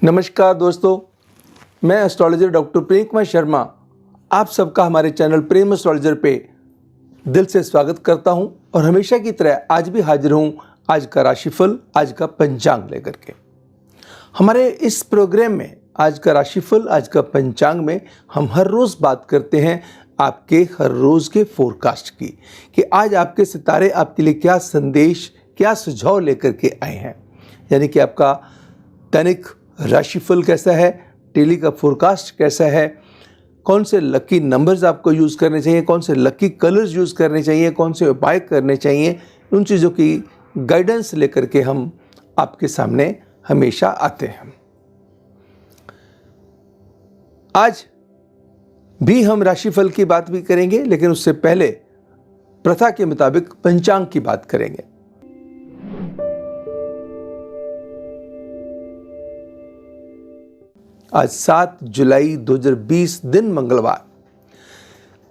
नमस्कार दोस्तों, मैं एस्ट्रोलॉजर डॉक्टर प्रेम कुमार शर्मा आप सबका हमारे चैनल प्रेम एस्ट्रोलॉजर पे दिल से स्वागत करता हूं और हमेशा की तरह आज भी हाजिर हूं आज का राशिफल, आज का पंचांग लेकर के। हमारे इस प्रोग्राम में आज का राशिफल, आज का पंचांग में हम हर रोज़ बात करते हैं आपके हर रोज़ के फोरकास्ट की कि आज आपके सितारे आपके लिए क्या संदेश, क्या सुझाव लेकर के आए हैं। यानी कि आपका दैनिक राशिफल कैसा है, डेली का फोरकास्ट कैसा है, कौन से लकी नंबर्स आपको यूज़ करने चाहिए, कौन से लकी कलर्स यूज़ करने चाहिए, कौन से उपाय करने चाहिए, उन चीज़ों की गाइडेंस लेकर के हम आपके सामने हमेशा आते हैं। आज भी हम राशिफल की बात भी करेंगे, लेकिन उससे पहले प्रथा के मुताबिक पंचांग की बात करेंगे। आज 7 जुलाई 2020 दिन मंगलवार,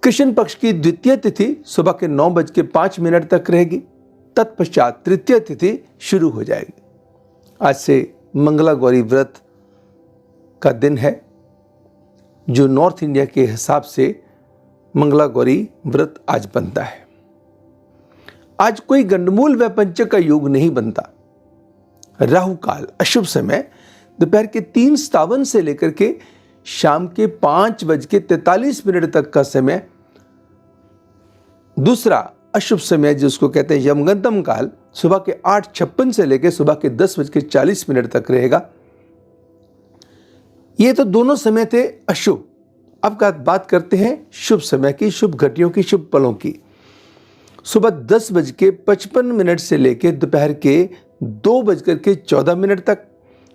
कृष्ण पक्ष की द्वितीय तिथि सुबह के 9:05 तक रहेगी। तत्पश्चात तृतीय तिथि शुरू हो जाएगी। आज से मंगला गौरी व्रत का दिन है, जो नॉर्थ इंडिया के हिसाब से मंगला गौरी व्रत आज बनता है। आज कोई गंडमूल व पंचक का योग नहीं बनता। राहु काल अशुभ समय दोपहर के 3:57 से लेकर के शाम के 5:43 तक का समय। दूसरा अशुभ समय जिसको कहते हैं यमगंतम काल, सुबह के 8:56 से लेकर सुबह के 10:40 तक रहेगा। ये तो दोनों समय थे अशुभ। अब बात करते हैं शुभ समय की, शुभ घटियों की, शुभ पलों की। सुबह 10:55 से लेकर दोपहर के 2:14 तक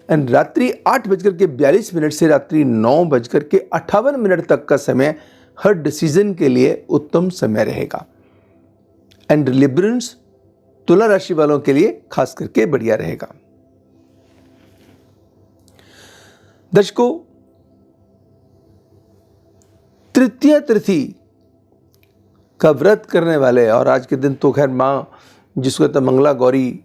एंड रात्रि 8:42 से रात्रि 9:58 तक का समय हर डिसीजन के लिए उत्तम समय रहेगा। एंड लिब्रेंस तुला राशि वालों के लिए खास करके बढ़िया रहेगा। दर्शकों, तृतीय तिथि का व्रत करने वाले, और आज के दिन तो खैर माँ जिसको कहते हैं मंगला गौरी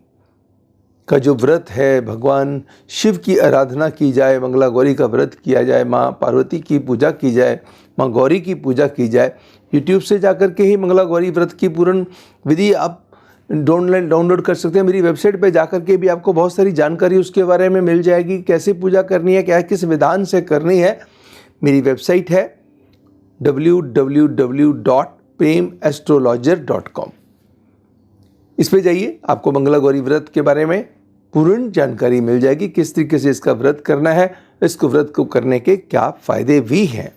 का जो व्रत है, भगवान शिव की आराधना की जाए, मंगला गौरी का व्रत किया जाए, माँ पार्वती की पूजा की जाए, माँ गौरी की पूजा की जाए। यूट्यूब से जाकर के ही मंगला गौरी व्रत की पूर्ण विधि आप डाउनलोड कर सकते हैं। मेरी वेबसाइट पे जाकर के भी आपको बहुत सारी जानकारी उसके बारे में मिल जाएगी, कैसे पूजा करनी है, क्या किस विधान से करनी है। मेरी वेबसाइट है www.premastrologer.com। इस पे जाइए, आपको मंगला गौरी व्रत के बारे में पूर्ण जानकारी मिल जाएगी, किस तरीके से इसका व्रत करना है, इसको व्रत को करने के क्या फायदे भी हैं।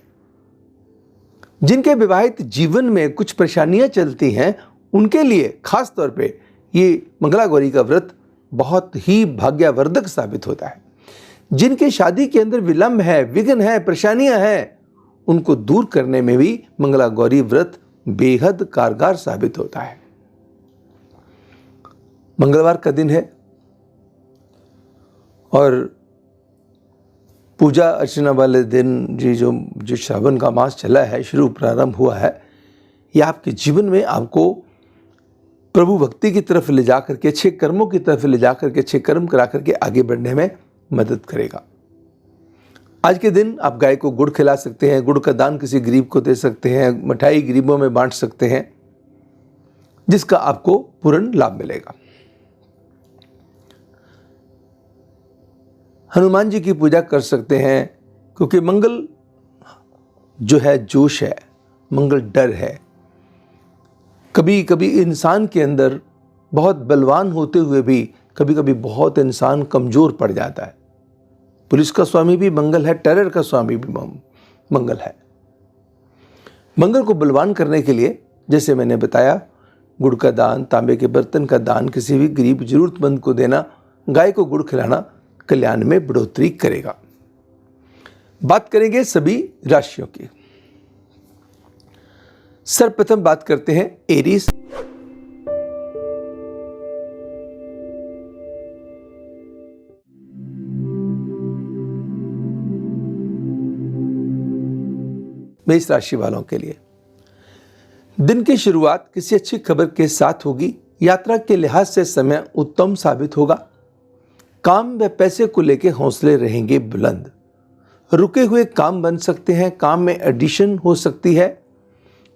जिनके विवाहित जीवन में कुछ परेशानियां चलती हैं, उनके लिए खास तौर पे ये मंगला गौरी का व्रत बहुत ही भाग्यवर्धक साबित होता है। जिनके शादी के अंदर विलंब है, विघ्न है, परेशानियां हैं, उनको दूर करने में भी मंगला गौरी व्रत बेहद कारगर साबित होता है। मंगलवार का दिन है और पूजा अर्चना वाले दिन जो श्रावण का मास चला है, शुरू प्रारंभ हुआ है, यह आपके जीवन में आपको प्रभु भक्ति की तरफ ले जा करके, अच्छे कर्मों की तरफ ले जा करके, अच्छे कर्म करा करके आगे बढ़ने में मदद करेगा। आज के दिन आप गाय को गुड़ खिला सकते हैं, गुड़ का दान किसी गरीब को दे सकते हैं, मिठाई गरीबों में बांट सकते हैं, जिसका आपको पूर्ण लाभ मिलेगा। हनुमान जी की पूजा कर सकते हैं, क्योंकि मंगल जो है जोश है, मंगल डर है। कभी कभी इंसान के अंदर बहुत बलवान होते हुए भी कभी कभी बहुत इंसान कमज़ोर पड़ जाता है। पुलिस का स्वामी भी मंगल है, टेरर का स्वामी भी मंगल है। मंगल को बलवान करने के लिए, जैसे मैंने बताया, गुड़ का दान, तांबे के बर्तन का दान, किसी भी गरीब जरूरतमंद को देना, गाय को गुड़ खिलाना कल्याण में बढ़ोतरी करेगा। बात करेंगे सभी राशियों की। सर्वप्रथम बात करते हैं एरीज। मेष राशि वालों के लिए दिन की शुरुआत किसी अच्छी खबर के साथ होगी। यात्रा के लिहाज से समय उत्तम साबित होगा। काम व पैसे को लेकर हौसले रहेंगे बुलंद। रुके हुए काम बन सकते हैं, काम में एडिशन हो सकती है,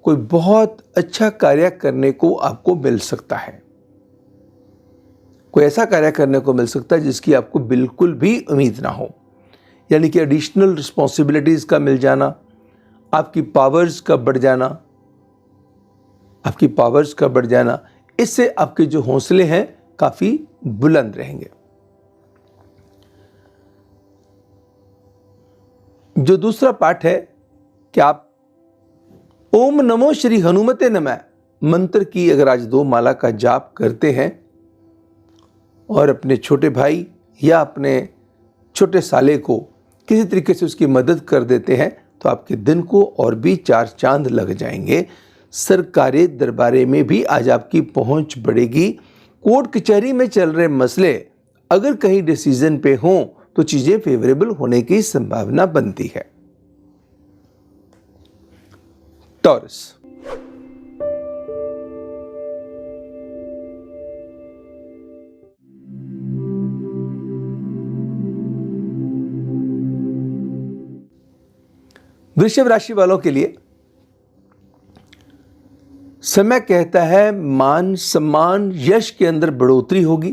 कोई बहुत अच्छा कार्य करने को आपको मिल सकता है। कोई ऐसा कार्य करने को मिल सकता है जिसकी आपको बिल्कुल भी उम्मीद ना हो, यानी कि एडिशनल रिस्पॉन्सिबिलिटीज़ का मिल जाना, आपकी पावर्स का बढ़ जाना, इससे आपके जो हौसले हैं काफ़ी बुलंद रहेंगे। जो दूसरा पाठ है कि आप ओम नमो श्री हनुमते नमः मंत्र की अगर आज 2 माला का जाप करते हैं और अपने छोटे भाई या अपने छोटे साले को किसी तरीके से उसकी मदद कर देते हैं तो आपके दिन को और भी 4 चांद लग जाएंगे। सरकारी दरबारे में भी आज आपकी पहुंच बढ़ेगी। कोर्ट कचहरी में चल रहे मसले अगर कहीं डिसीजन पे हों तो चीजें फेवरेबल होने की संभावना बनती है। टॉरस, वृषभ राशि वालों के लिए समय कहता है मान सम्मान यश के अंदर बढ़ोतरी होगी।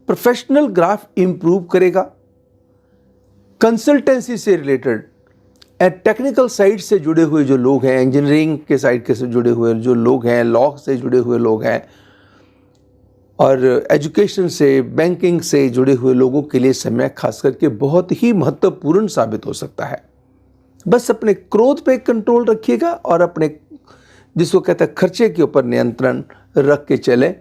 प्रोफेशनल ग्राफ इंप्रूव करेगा। कंसल्टेंसी से रिलेटेड टेक्निकल साइड से जुड़े हुए जो लोग हैं, इंजीनियरिंग के साइड के से जुड़े हुए जो लोग हैं, लॉ से जुड़े हुए लोग हैं और एजुकेशन से, बैंकिंग से जुड़े हुए लोगों के लिए समय खास करके बहुत ही महत्वपूर्ण साबित हो सकता है। बस अपने क्रोध पे कंट्रोल रखिएगा और अपने जिसको कहते हैं खर्चे के ऊपर नियंत्रण रख के चलें।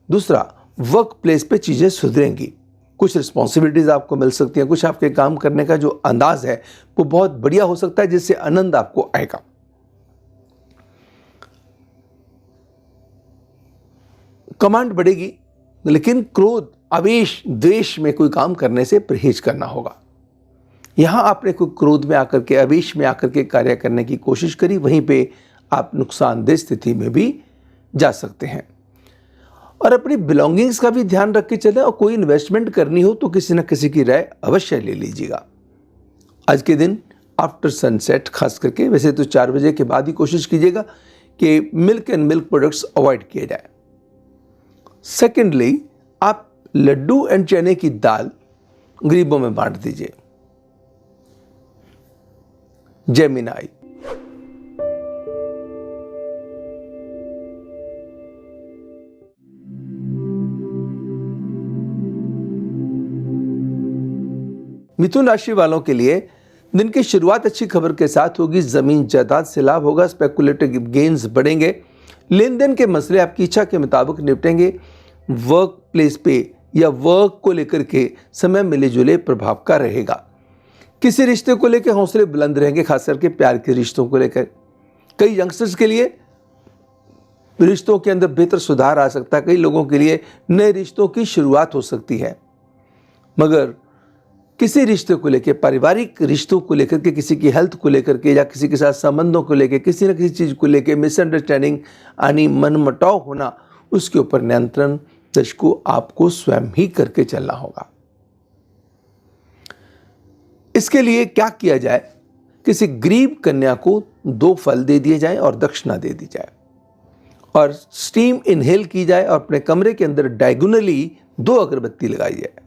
दूसरा, वर्क प्लेस पे चीज़ें सुधरेंगी। कुछ रिस्पॉन्सिबिलिटीज़ आपको मिल सकती हैं, कुछ आपके काम करने का जो अंदाज है वो बहुत बढ़िया हो सकता है जिससे आनंद आपको आएगा। कमांड बढ़ेगी, लेकिन क्रोध, आवेश, द्वेष में कोई काम करने से परहेज करना होगा। यहां आपने कोई क्रोध में आकर के, आवेश में आकर के कार्य करने की कोशिश करी, वहीं पे आप नुकसानदेह स्थिति में भी जा सकते हैं। और अपनी बिलोंगिंग्स का भी ध्यान रख के चलें और कोई इन्वेस्टमेंट करनी हो तो किसी न किसी की राय अवश्य ले लीजिएगा। आज के दिन आफ्टर सनसेट खास करके, वैसे तो 4 बजे के बाद ही कोशिश कीजिएगा कि milk and milk products avoid किए जाए। सेकेंडली, आप लड्डू एंड चने की दाल गरीबों में बांट दीजिए। जेमिनाई, मिथुन राशि वालों के लिए दिन की शुरुआत अच्छी खबर के साथ होगी। जमीन जायदाद से लाभ होगा, स्पेकुलेटिव गेन्स बढ़ेंगे, लेन देन के मसले आपकी इच्छा के मुताबिक निपटेंगे। वर्क प्लेस पे या वर्क को लेकर के समय मिले जुले प्रभाव का रहेगा। किसी रिश्ते को लेकर हौसले बुलंद रहेंगे, खास करके प्यार के रिश्तों को लेकर। कई यंगस्टर्स के लिए रिश्तों के अंदर बेहतर सुधार आ सकता है, कई लोगों के लिए नए रिश्तों की शुरुआत हो सकती है। मगर किसी रिश्ते को लेकर, पारिवारिक रिश्तों को लेकर के, किसी की हेल्थ को लेकर के या किसी के साथ संबंधों को लेकर, किसी न किसी चीज़ को लेकर मिसअंडरस्टैंडिंग आनी, मनमुटाव होना, उसके ऊपर नियंत्रण को आपको स्वयं ही करके चलना होगा। इसके लिए क्या किया जाए? किसी गरीब कन्या को 2 फल दे दिए जाए और दक्षिणा दे दी जाए और स्टीम इनहेल की जाए और अपने कमरे के अंदर डायगोनली 2 अगरबत्ती लगाई जाए।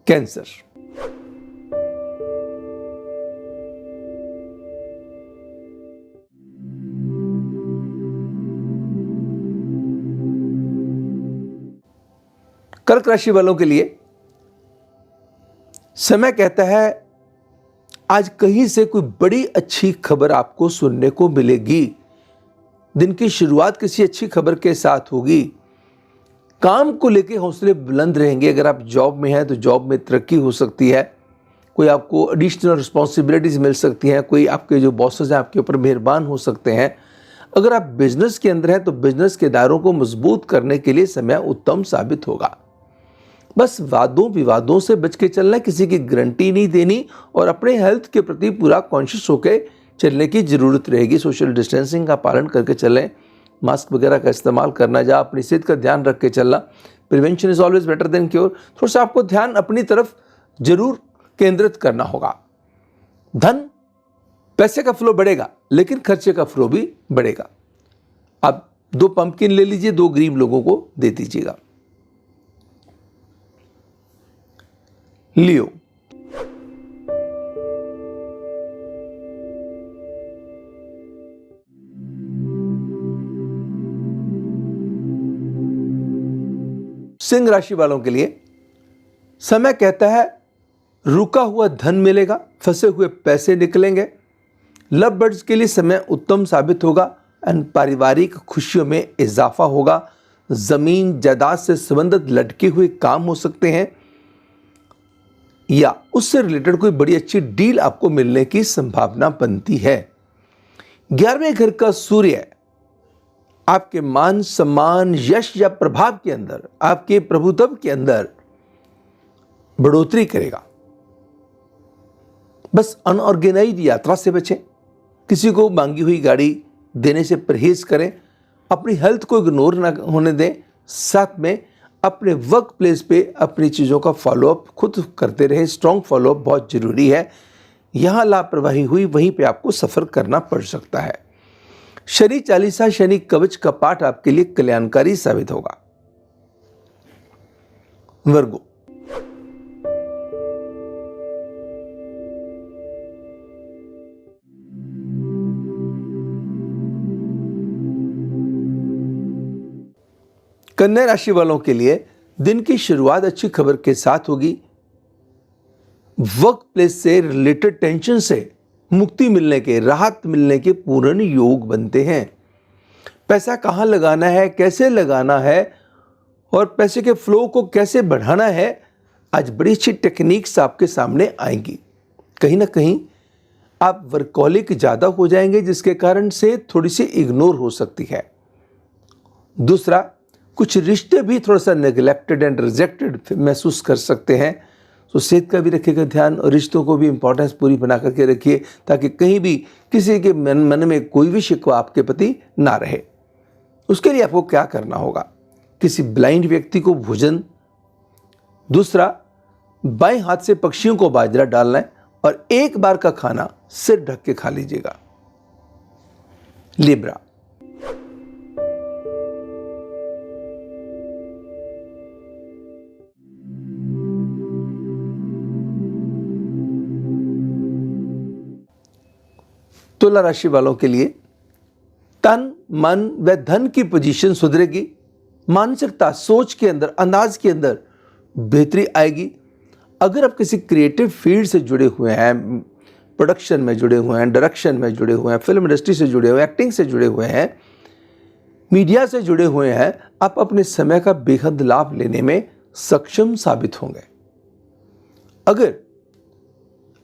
कैंसर, कर्क राशि वालों के लिए समय कहता है आज कहीं से कोई बड़ी अच्छी खबर आपको सुनने को मिलेगी। दिन की शुरुआत किसी अच्छी खबर के साथ होगी। काम को लेके हौसले बुलंद रहेंगे। अगर आप जॉब में हैं तो जॉब में तरक्की हो सकती है, कोई आपको एडिशनल रिस्पॉन्सिबिलिटीज़ मिल सकती हैं, कोई आपके जो बॉसेस हैं आपके ऊपर मेहरबान हो सकते हैं। अगर आप बिजनेस के अंदर हैं तो बिजनेस के दायरों को मजबूत करने के लिए समय उत्तम साबित होगा। बस वादों विवादों से बच के चलना, किसी की गारंटी नहीं देनी और अपने हेल्थ के प्रति पूरा कॉन्शियस होकर चलने की ज़रूरत रहेगी। सोशल डिस्टेंसिंग का पालन करके चलें, मास्क वगैरह का इस्तेमाल करना, जा अपनी सेहत का ध्यान रख के चलना। Prevention is always better than cure. थोड़ा सा आपको ध्यान अपनी तरफ जरूर केंद्रित करना होगा। धन, पैसे का फ्लो बढ़ेगा लेकिन खर्चे का फ्लो भी बढ़ेगा। आप 2 पंपकिन ले लीजिए, 2 गरीब लोगों को दे दीजिएगा। लियो, सिंह राशि वालों के लिए समय कहता है रुका हुआ धन मिलेगा, फंसे हुए पैसे निकलेंगे। लव बर्ड्स के लिए समय उत्तम साबित होगा एंड पारिवारिक खुशियों में इजाफा होगा। जमीन जायदाद से संबंधित लटके हुए काम हो सकते हैं या उससे रिलेटेड कोई बड़ी अच्छी डील आपको मिलने की संभावना बनती है। 11वें घर का सूर्य आपके मान सम्मान, यश या प्रभाव के अंदर, आपके प्रभुत्व के अंदर बढ़ोतरी करेगा। बस अनऑर्गेनाइज्ड यात्रा से बचें, किसी को मांगी हुई गाड़ी देने से परहेज करें, अपनी हेल्थ को इग्नोर ना होने दें, साथ में अपने वर्क प्लेस पे अपनी चीज़ों का फॉलोअप खुद करते रहें। स्ट्रॉन्ग फॉलोअप बहुत ज़रूरी है। यहाँ लापरवाही हुई वहीं पे आपको सफ़र करना पड़ सकता है। शनि चालीसा, शनि कवच का पाठ आपके लिए कल्याणकारी साबित होगा। वर्गो, कन्या राशि वालों के लिए दिन की शुरुआत अच्छी खबर के साथ होगी। वर्क प्लेस से रिलेटेड टेंशन से मुक्ति मिलने के, राहत मिलने के पूर्ण योग बनते हैं। पैसा कहाँ लगाना है, कैसे लगाना है और पैसे के फ्लो को कैसे बढ़ाना है, आज बड़ी अच्छी टेक्निक्स आपके सामने आएंगी। कहीं ना कहीं आप वर्कहोलिक ज़्यादा हो जाएंगे जिसके कारण से थोड़ी सी इग्नोर हो सकती है। दूसरा, कुछ रिश्ते भी थोड़ा सा नेग्लेक्टेड एंड रिजेक्टेड महसूस कर सकते हैं, तो सेहत का भी रखिएगा ध्यान और रिश्तों को भी इंपॉर्टेंस पूरी बना करके रखिए ताकि कहीं भी किसी के मन में कोई भी शिकवा आपके प्रति ना रहे। उसके लिए आपको क्या करना होगा, किसी ब्लाइंड व्यक्ति को भोजन, दूसरा बाएं हाथ से पक्षियों को बाजरा डालना है और एक बार का खाना सिर ढक के खा लीजिएगा। लिब्रा, तुला राशि वालों के लिए तन, मन व धन की पोजीशन सुधरेगी। मानसिकता, सोच के अंदर, अंदाज के अंदर बेहतरी आएगी। अगर आप किसी क्रिएटिव फील्ड से जुड़े हुए हैं, प्रोडक्शन में जुड़े हुए हैं, डायरेक्शन में जुड़े हुए हैं, फिल्म इंडस्ट्री से जुड़े हुए हैं, एक्टिंग से जुड़े हुए हैं, मीडिया से जुड़े हुए हैं, आप अपने समय का बेहद लाभ लेने में सक्षम साबित होंगे। अगर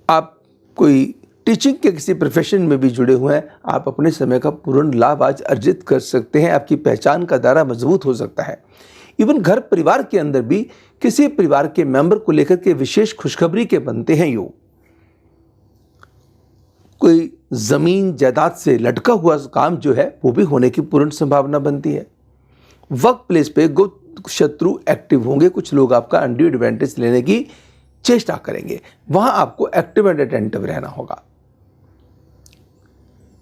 आप कोई टीचिंग के किसी प्रोफेशन में भी जुड़े हुए हैं, आप अपने समय का पूर्ण लाभ आज अर्जित कर सकते हैं। आपकी पहचान का दायरा मजबूत हो सकता है। इवन घर परिवार के अंदर भी किसी परिवार के मेंबर को लेकर के विशेष खुशखबरी के बनते हैं योग। कोई जमीन जायदाद से लटका हुआ काम जो है वो भी होने की पूर्ण संभावना बनती है। वर्क प्लेस पे गुप्त शत्रु एक्टिव होंगे, कुछ लोग आपका अनड्यू एडवांटेज लेने की चेष्टा करेंगे, वहां आपको एक्टिव एंड अटेंटिव रहना होगा।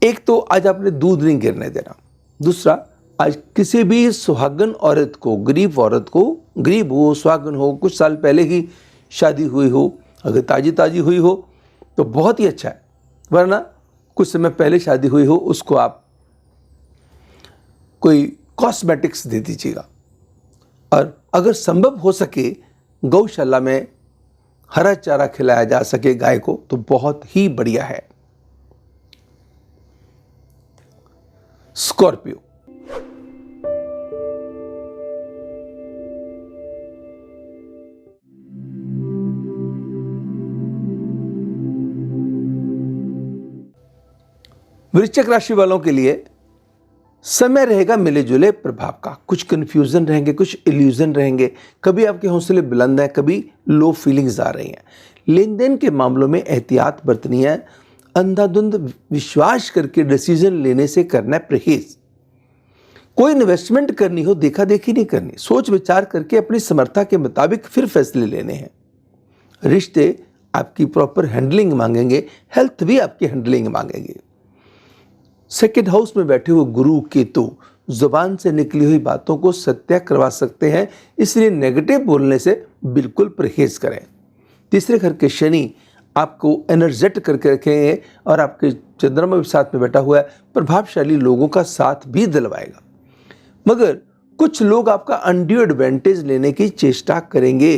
एक तो आज आपने दूध नहीं गिरने देना। दूसरा, आज किसी भी सुहागन औरत को, गरीब औरत को, गरीब हो, सुहागन हो, कुछ साल पहले ही शादी हुई हो, अगर ताजी ताजी हुई हो तो बहुत ही अच्छा है, वरना कुछ समय पहले शादी हुई हो उसको आप कोई कॉस्मेटिक्स दे दीजिएगा। और अगर संभव हो सके गौशाला में हरा चारा खिलाया जा सके गाय को तो बहुत ही बढ़िया है। स्कॉर्पियो, वृश्चिक राशि वालों के लिए समय रहेगा मिले जुले प्रभाव का। कुछ कंफ्यूजन रहेंगे, कुछ इल्यूजन रहेंगे, कभी आपके हौसले बुलंद हैं, कभी लो फीलिंग्स आ रही हैं। लेन देन के मामलों में एहतियात बरतनी है। अंधाधुंध विश्वास करके डिसीजन लेने से करना है परहेज। कोई इन्वेस्टमेंट करनी हो देखा देखी नहीं करनी, सोच विचार करके अपनी समर्था के मुताबिक फिर फैसले लेने हैं। रिश्ते आपकी प्रॉपर हैंडलिंग मांगेंगे, हेल्थ भी आपकी हैंडलिंग मांगेंगे। सेकेंड हाउस में बैठे हुए गुरु केतु जुबान से निकली हुई बातों को सत्य करवा सकते हैं, इसलिए नेगेटिव बोलने से बिल्कुल परहेज करें। तीसरे घर के शनि आपको एनर्जेटिक करके रखेंगे और आपके चंद्रमा भी साथ में बैठा हुआ है, प्रभावशाली लोगों का साथ भी दिलवाएगा। मगर कुछ लोग आपका अनड्यू एडवांटेज लेने की चेष्टा करेंगे,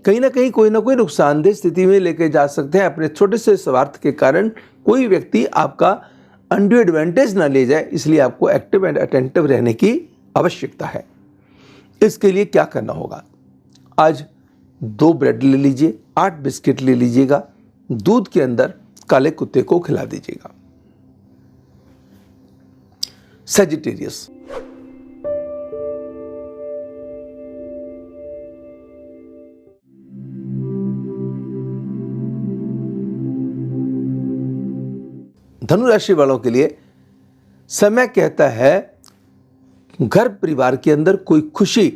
कहीं ना कहीं कोई ना कोई नुकसानदेह स्थिति में लेके जा सकते हैं। अपने छोटे से स्वार्थ के कारण कोई व्यक्ति आपका अनड्यू एडवांटेज ना ले जाए, इसलिए आपको एक्टिव एंड अटेंटिव रहने की आवश्यकता है। इसके लिए क्या करना होगा? आज 2 ब्रेड ले लीजिए, 8 बिस्किट ले लीजिएगा, दूध के अंदर काले कुत्ते को खिला दीजिएगा। सजिटेरियस, धनु राशि वालों के लिए समय कहता है घर परिवार के अंदर कोई खुशी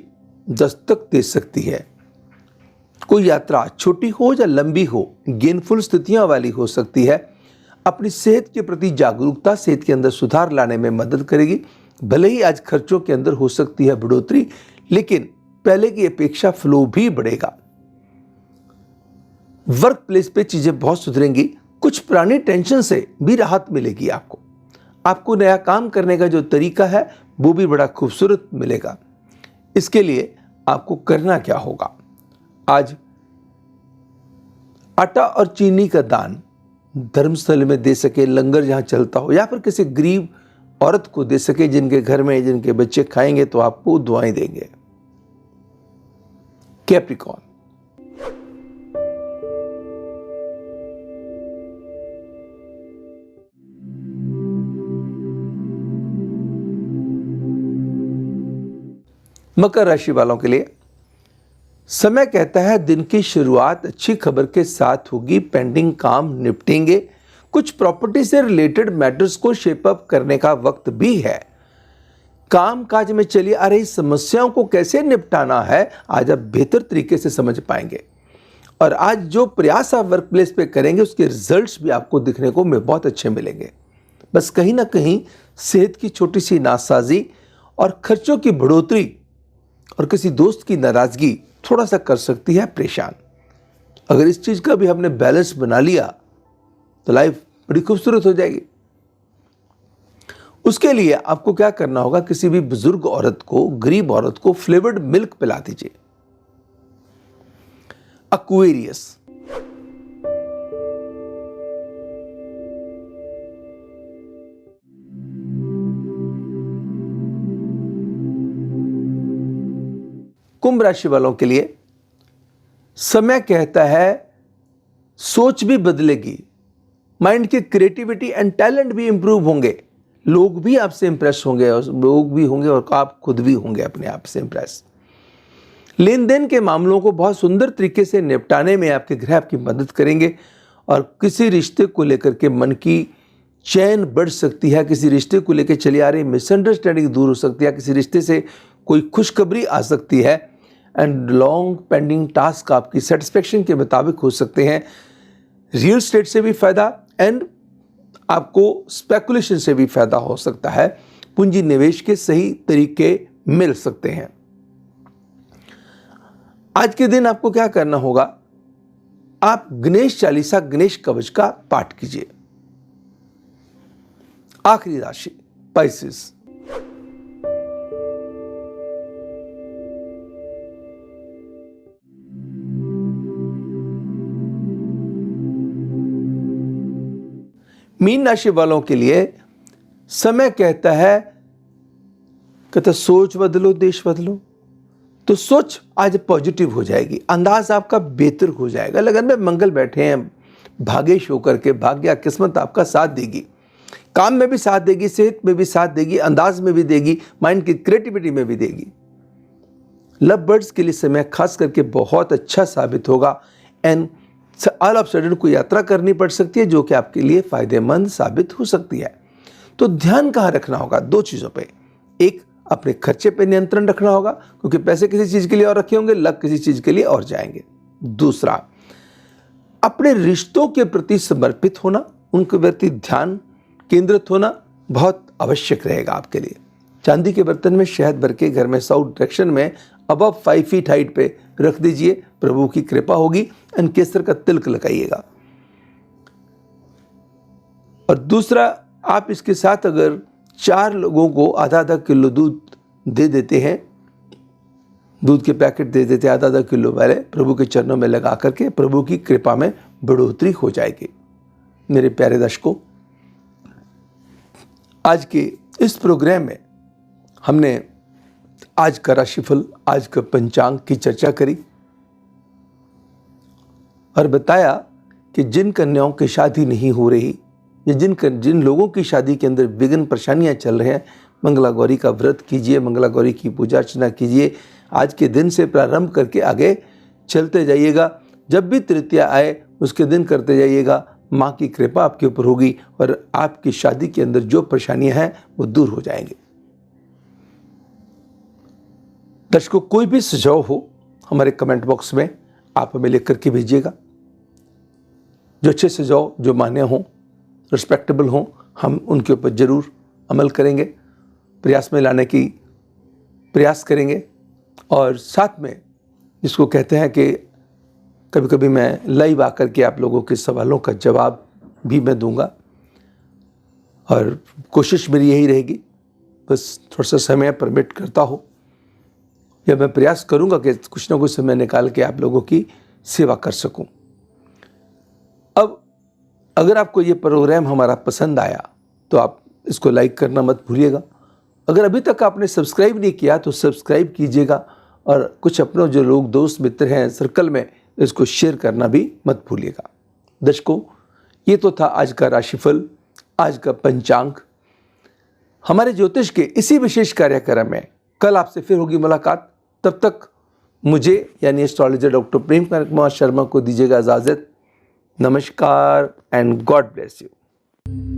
दस्तक दे सकती है। कोई यात्रा छोटी हो या लंबी हो, गेनफुल स्थितियां वाली हो सकती है। अपनी सेहत के प्रति जागरूकता सेहत के अंदर सुधार लाने में मदद करेगी। भले ही आज खर्चों के अंदर हो सकती है बढ़ोतरी, लेकिन पहले की अपेक्षा फ्लो भी बढ़ेगा। वर्क प्लेस पे चीजें बहुत सुधरेंगी। कुछ पुरानी टेंशन से भी राहत मिलेगी आपको नया काम करने का जो तरीका है वो भी बड़ा खूबसूरत मिलेगा। इसके लिए आपको करना क्या होगा? आज आटा और चीनी का दान धर्मस्थल में दे सके, लंगर जहां चलता हो, या फिर किसी गरीब औरत को दे सके जिनके घर में जिनके बच्चे खाएंगे तो आपको दुआएं देंगे। कैप्रिकॉर्न, मकर राशि वालों के लिए समय कहता है दिन की शुरुआत अच्छी खबर के साथ होगी। पेंडिंग काम निपटेंगे। कुछ प्रॉपर्टी से रिलेटेड मैटर्स को शेप अप करने का वक्त भी है। काम काज में चली आ रही समस्याओं को कैसे निपटाना है आज आप बेहतर तरीके से समझ पाएंगे। और आज जो प्रयास आप वर्क प्लेस पे करेंगे उसके रिजल्ट्स भी आपको दिखने को बहुत अच्छे मिलेंगे। बस कहीं ना कहीं सेहत की छोटी सी नासाजी और खर्चों की बढ़ोतरी और किसी दोस्त की नाराजगी थोड़ा सा कर सकती है परेशान। अगर इस चीज का भी हमने बैलेंस बना लिया तो लाइफ बड़ी खूबसूरत हो जाएगी। उसके लिए आपको क्या करना होगा? किसी भी बुजुर्ग औरत को, गरीब औरत को फ्लेवर्ड मिल्क पिला दीजिए। एक्वेरियस, कुंभ राशि वालों के लिए समय कहता है सोच भी बदलेगी, माइंड की क्रिएटिविटी एंड टैलेंट भी इंप्रूव होंगे। लोग भी आपसे इंप्रेस होंगे और लोग भी होंगे और आप खुद भी होंगे अपने आप से इंप्रेस। लेन देन के मामलों को बहुत सुंदर तरीके से निपटाने में आपके ग्रह आपकी मदद करेंगे। और किसी रिश्ते को लेकर के मन की चैन बढ़ सकती है। किसी रिश्ते को लेकर चली आ रही मिसअंडरस्टैंडिंग दूर हो सकती है। किसी रिश्ते से कोई खुशखबरी आ सकती है। एंड लॉन्ग पेंडिंग टास्क आपकी सेटिस्फेक्शन के मुताबिक हो सकते हैं। रियल स्टेट से भी फायदा एंड आपको स्पेकुलेशन से भी फायदा हो सकता है। पूंजी निवेश के सही तरीके मिल सकते हैं। आज के दिन आपको क्या करना होगा? आप गणेश चालीसा, गणेश कवच का पाठ कीजिए। आखिरी राशि पाइसेस, मीन राशि वालों के लिए समय कहता है सोच बदलो देश बदलो। तो सोच आज पॉजिटिव हो जाएगी, अंदाज आपका बेहतर हो जाएगा। लगन में मंगल बैठे हैं, भागेश होकर के भाग्य किस्मत आपका साथ देगी। काम में भी साथ देगी, सेहत में भी साथ देगी, अंदाज में भी देगी, माइंड की क्रिएटिविटी में भी देगी। लव बर्ड्स के लिए समय खास करके बहुत अच्छा साबित होगा। एंड ऑल ऑफ सडन कोई यात्रा करनी पड़ सकती है जो कि आपके लिए फायदेमंद साबित हो सकती है। तो ध्यान कहाँ रखना होगा? 2 चीज़ों पे। एक, अपने खर्चे पे नियंत्रण रखना होगा, क्योंकि पैसे किसी चीज़ के लिए और रखे होंगे, लग किसी चीज़ के लिए और जाएंगे। दूसरा, अपने रिश्तों के प्रति समर्पित होना, उनके प्रति ध्यान केंद्रित होना बहुत आवश्यक रहेगा आपके लिए। चांदी के बर्तन में शहद भर के घर में साउथ डायरेक्शन में अबव 5 फीट हाइट पे रख दीजिए, प्रभु की कृपा होगी। केसर का तिलक लगाइएगा। और दूसरा, आप इसके साथ अगर 4 लोगों को आधा आधा किलो दूध दे देते हैं, दूध के पैकेट दे देते हैं आधा आधा किलो वाले, प्रभु के चरणों में लगा करके, प्रभु की कृपा में बढ़ोतरी हो जाएगी। मेरे प्यारे दर्शकों, आज के इस प्रोग्राम में हमने आज का राशिफल, आज का पंचांग की चर्चा करी और बताया कि जिन कन्याओं की शादी नहीं हो रही या जिन लोगों की शादी के अंदर विघ्न परेशानियां चल रहे हैं, मंगला गौरी का व्रत कीजिए, मंगला गौरी की पूजा अर्चना कीजिए। आज के दिन से प्रारंभ करके आगे चलते जाइएगा। जब भी तृतीया आए उसके दिन करते जाइएगा। माँ की कृपा आपके ऊपर होगी और आपकी शादी के अंदर जो परेशानियां हैं वो दूर हो जाएंगी। दर्शकों, कोई भी सुझाव हो हमारे कमेंट बॉक्स में आप हमें लिख करके भेजिएगा। जो अच्छे सुझाव, जो मान्य हों, रिस्पेक्टेबल हों, हम उनके ऊपर ज़रूर अमल करेंगे, प्रयास में लाने की प्रयास करेंगे। और साथ में जिसको कहते हैं कि कभी कभी मैं लाइव आकर के आप लोगों के सवालों का जवाब भी मैं दूंगा, और कोशिश मेरी यही रहेगी, बस थोड़ा सा समय परमिट करता हो, या मैं प्रयास करूंगा कि कुछ ना कुछ समय निकाल के आप लोगों की सेवा कर सकूं। अब अगर आपको ये प्रोग्राम हमारा पसंद आया तो आप इसको लाइक करना मत भूलिएगा। अगर अभी तक आपने सब्सक्राइब नहीं किया तो सब्सक्राइब कीजिएगा, और कुछ अपने जो लोग दोस्त मित्र हैं सर्कल में, इसको शेयर करना भी मत भूलिएगा। दर्शकों, ये तो था आज का राशिफल, आज का पंचांग। हमारे ज्योतिष के इसी विशेष कार्यक्रम में कल आपसे फिर होगी मुलाकात। तब तक मुझे यानी एस्ट्रोलॉजर डॉक्टर प्रेम कुमार शर्मा को दीजिएगा इजाज़त। नमस्कार एंड गॉड ब्लेस यू।